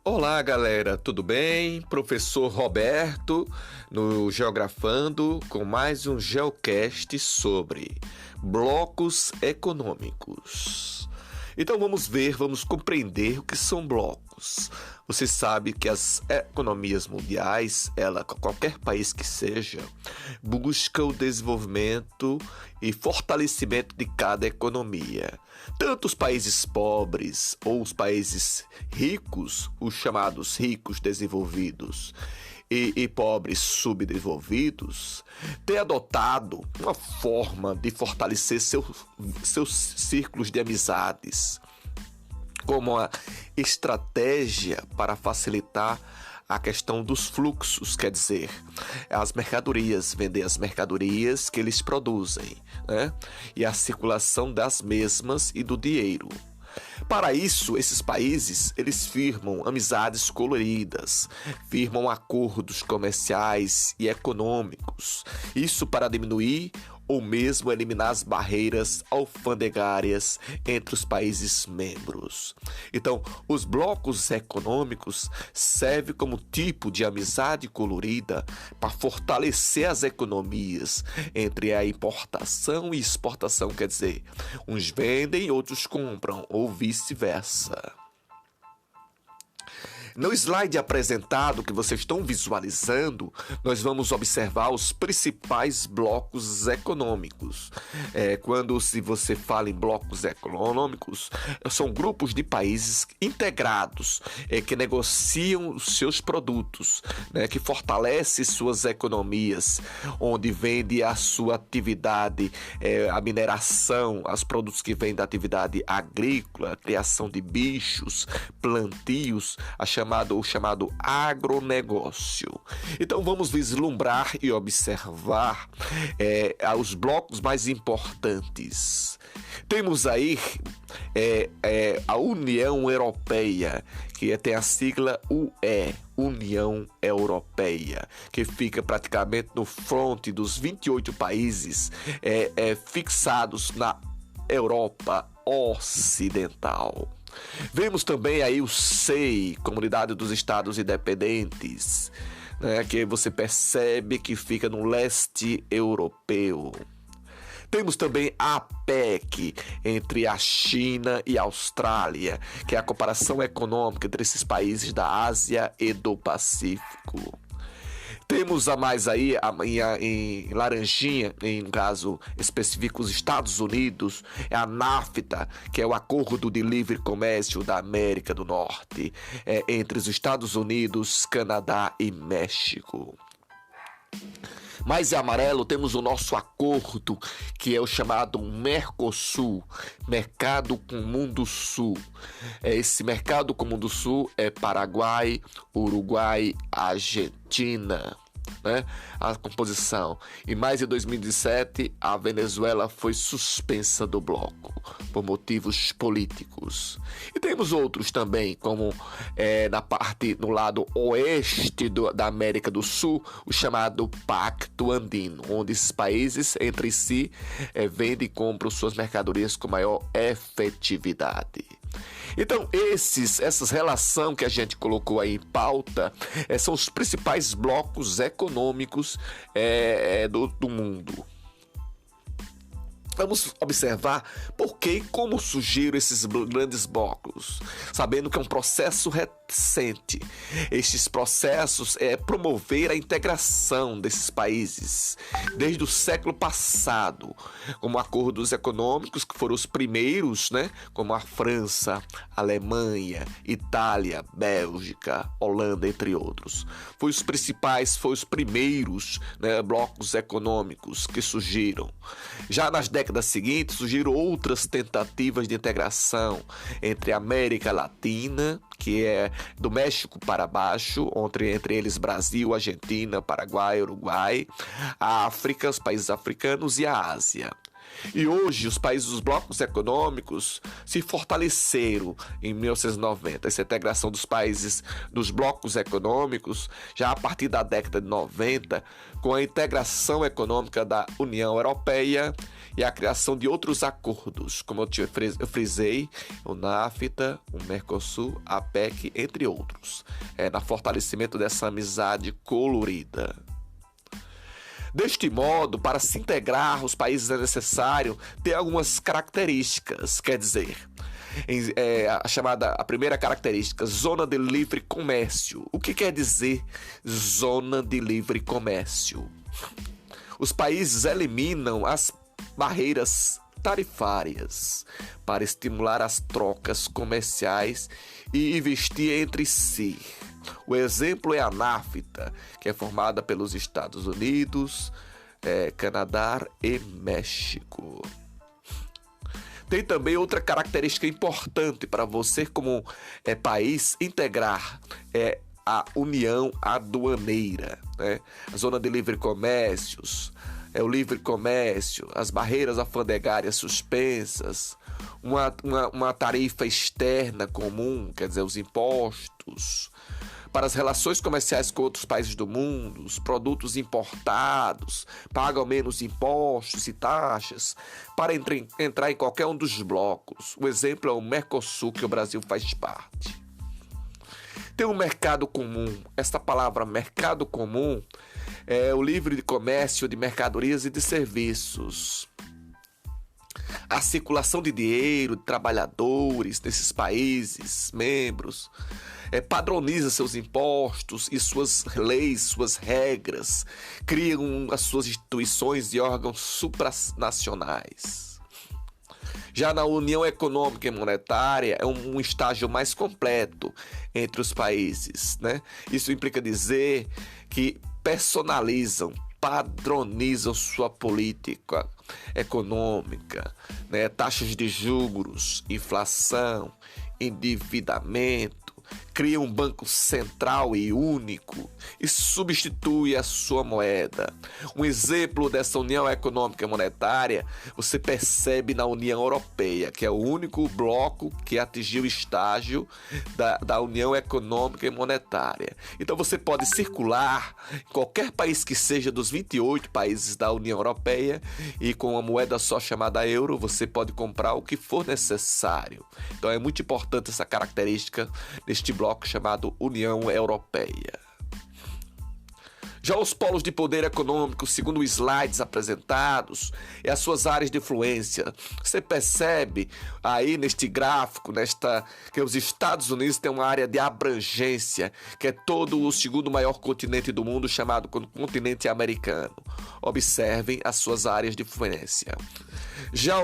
Olá, galera, tudo bem? Professor Roberto no Geografando com mais um Geocast sobre blocos econômicos. Então vamos compreender o que são blocos. Você sabe que as economias mundiais, qualquer país que seja, busca o desenvolvimento e fortalecimento de cada economia. Tanto os países pobres ou os países ricos, os chamados ricos desenvolvidos, e pobres subdesenvolvidos, têm adotado uma forma de fortalecer seus círculos de amizades como uma estratégia para facilitar a questão dos fluxos, quer dizer, as mercadorias, vender as mercadorias que eles produzem, né? E a circulação das mesmas e do dinheiro. Para isso, esses países, eles firmam amizades coloridas, firmam acordos comerciais e econômicos. Isso para diminuir ou mesmo eliminar as barreiras alfandegárias entre os países membros. Então, os blocos econômicos servem como tipo de amizade colorida para fortalecer as economias entre a importação e exportação, quer dizer, uns vendem, outros compram, ou vice-versa. No slide apresentado que vocês estão visualizando, nós vamos observar os principais blocos econômicos. Se você fala em blocos econômicos, são grupos de países integrados que negociam os seus produtos, né, que fortalecem suas economias, onde vende a sua atividade, a mineração, os produtos que vêm da atividade agrícola, a criação de bichos, plantios, o chamado agronegócio. Então vamos vislumbrar e observar os blocos mais importantes. Temos aí a União Europeia, que tem a sigla UE, União Europeia, que fica praticamente no fronte dos 28 países fixados na Europa Ocidental. Vemos também aí o SEI, Comunidade dos Estados Independentes, né, que você percebe que fica no leste europeu. Temos também a APEC, entre a China e a Austrália, que é a comparação econômica entre esses países da Ásia e do Pacífico. Temos a mais aí, em laranjinha, em caso específico, os Estados Unidos, é a NAFTA, que é o Acordo de Livre Comércio da América do Norte, entre os Estados Unidos, Canadá e México. Mais em amarelo temos o nosso acordo, que é o chamado Mercosul, Mercado Comum do Sul. Esse Mercado Comum do Sul é Paraguai, Uruguai, Argentina, né? A composição. Em mais de 2017, a Venezuela foi suspensa do bloco por motivos políticos. E temos outros também, como no lado oeste da América do Sul, o chamado Pacto Andino, onde esses países entre si vendem e compram suas mercadorias com maior efetividade. Então, essas relações que a gente colocou aí em pauta são os principais blocos econômicos do mundo. Vamos observar por que e como surgiram esses grandes blocos, sabendo que é um processo recente. Estes processos promover a integração desses países desde o século passado, como acordos econômicos que foram os primeiros, né, como a França, Alemanha, Itália, Bélgica, Holanda, entre outros. Foram os primeiros, né, blocos econômicos que surgiram. Já nas décadas seguintes surgiram outras tentativas de integração entre a América Latina, que é do México para baixo, entre eles Brasil, Argentina, Paraguai, Uruguai, a África, os países africanos e a Ásia. E hoje os países dos blocos econômicos se fortaleceram em 1990. Essa integração dos países dos blocos econômicos, já a partir da década de 90, com a integração econômica da União Europeia e a criação de outros acordos, como eu frisei, o NAFTA, o Mercosul, a APEC, entre outros, na fortalecimento dessa amizade colorida. Deste modo, para se integrar os países é necessário ter algumas características, quer dizer, a primeira característica, zona de livre comércio. O que quer dizer zona de livre comércio? Os países eliminam as barreiras tarifárias para estimular as trocas comerciais e investir entre si. O exemplo é a NAFTA, que é formada pelos Estados Unidos, Canadá e México. Tem também outra característica importante para você como país integrar, a união aduaneira, né? A zona de livre comércios, o livre comércio, as barreiras alfandegárias suspensas, uma tarifa externa comum, quer dizer, os impostos, para as relações comerciais com outros países do mundo, os produtos importados pagam menos impostos e taxas para entrar em qualquer um dos blocos. O exemplo é o Mercosul, que o Brasil faz parte. Tem um mercado comum. Esta palavra mercado comum é o livre comércio de mercadorias e de serviços. A circulação de dinheiro, de trabalhadores desses países membros, padroniza seus impostos e suas leis, suas regras, criam as suas instituições e órgãos supranacionais. Já na União Econômica e Monetária é um estágio mais completo entre os países, né? Isso implica dizer que personalizam, padronizam sua política econômica, né? Taxas de juros, inflação, endividamento, cria um banco central e único e substitui a sua moeda. Um exemplo dessa União Econômica e Monetária você percebe na União Europeia, que é o único bloco que atingiu o estágio da União Econômica e Monetária. Então você pode circular em qualquer país que seja dos 28 países da União Europeia e com uma moeda só chamada euro você pode comprar o que for necessário. Então é muito importante essa característica deste bloco chamado União Europeia. Já os polos de poder econômico, segundo os slides apresentados, e as suas áreas de influência. Você percebe aí neste gráfico, que os Estados Unidos têm uma área de abrangência, que é todo o segundo maior continente do mundo, chamado continente americano. Observem as suas áreas de influência. Já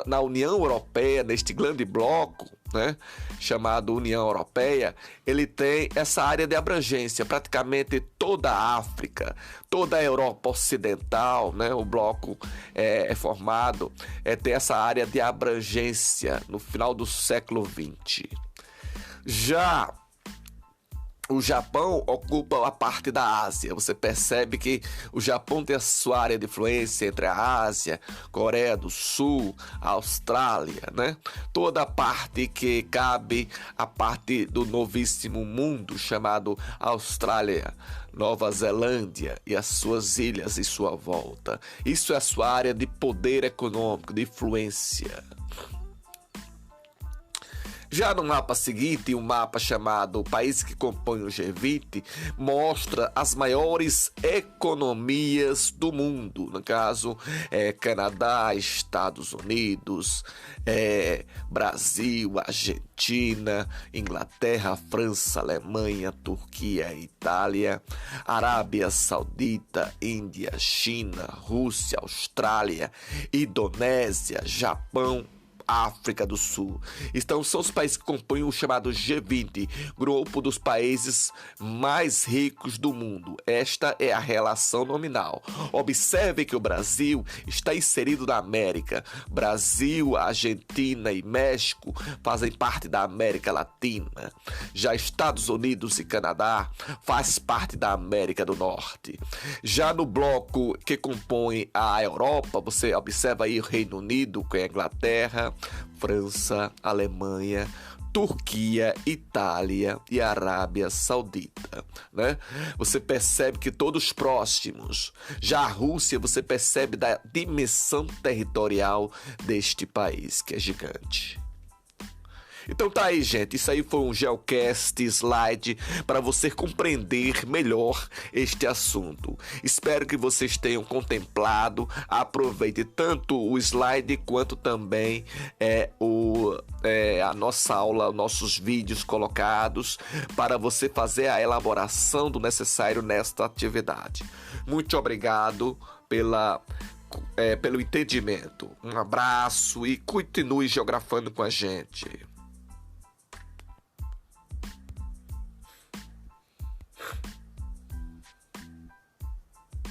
na União Europeia, neste grande bloco, né, chamado União Europeia, ele tem essa área de abrangência, praticamente toda a África, toda a Europa Ocidental, né, o bloco é formado, tem essa área de abrangência no final do século XX. Já o Japão ocupa a parte da Ásia. Você percebe que o Japão tem a sua área de influência entre a Ásia, Coreia do Sul, a Austrália, né? Toda a parte que cabe a parte do novíssimo mundo chamado Austrália, Nova Zelândia e as suas ilhas em sua volta. Isso é a sua área de poder econômico, de influência. Já no mapa seguinte, um mapa chamado Países que compõem o G20, mostra as maiores economias do mundo. No caso, Canadá, Estados Unidos, Brasil, Argentina, Inglaterra, França, Alemanha, Turquia, Itália, Arábia Saudita, Índia, China, Rússia, Austrália, Indonésia, Japão, África do Sul. Então, são os países que compõem o chamado G20, grupo dos países mais ricos do mundo. Esta é a relação nominal. Observe que o Brasil está inserido na América. Brasil, Argentina e México fazem parte da América Latina. Já Estados Unidos e Canadá faz parte da América do Norte. Já no bloco que compõe a Europa, você observa aí o Reino Unido com a Inglaterra, França, Alemanha, Turquia, Itália e Arábia Saudita, né? Você percebe que todos próximos. Já a Rússia, você percebe da dimensão territorial deste país, que é gigante. Então tá aí, gente, isso aí foi um Geocast slide para você compreender melhor este assunto. Espero que vocês tenham contemplado, aproveite tanto o slide quanto também a nossa aula, nossos vídeos colocados para você fazer a elaboração do necessário nesta atividade. Muito obrigado pelo entendimento. Um abraço e continue geografando com a gente.